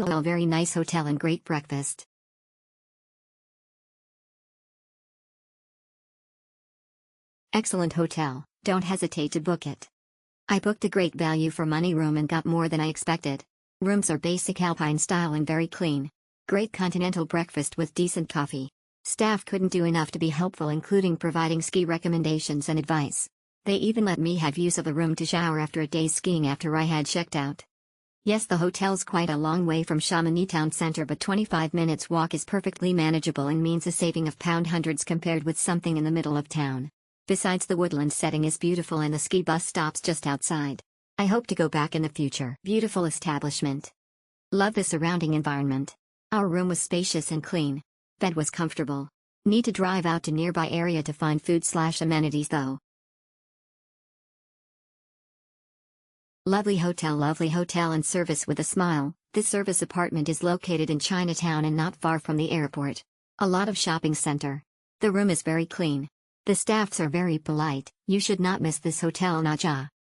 LOL, very nice hotel and great breakfast. Excellent hotel, don't hesitate to book it. I booked a great value for money room and got more than I expected. Rooms are basic alpine style and very clean. Great continental breakfast with decent coffee. Staff couldn't do enough to be helpful, including providing ski recommendations and advice. They even let me have use of the room to shower after a day's skiing after I had checked out. Yes, the hotel's quite a long way from Chamonix town center, but 25 minutes walk is perfectly manageable and means a saving of pound hundreds compared with something in the middle of town. Besides, the woodland setting is beautiful and the ski bus stops just outside. I hope to go back in the future. Beautiful establishment. Love the surrounding environment. Our room was spacious and clean. Bed was comfortable. Need to drive out to nearby area to find food/amenities though. Lovely hotel and service with a smile. This service apartment is located in Chinatown and not far from the airport. A lot of shopping center. The room is very clean. The staffs are very polite. You should not miss this hotel, Naja.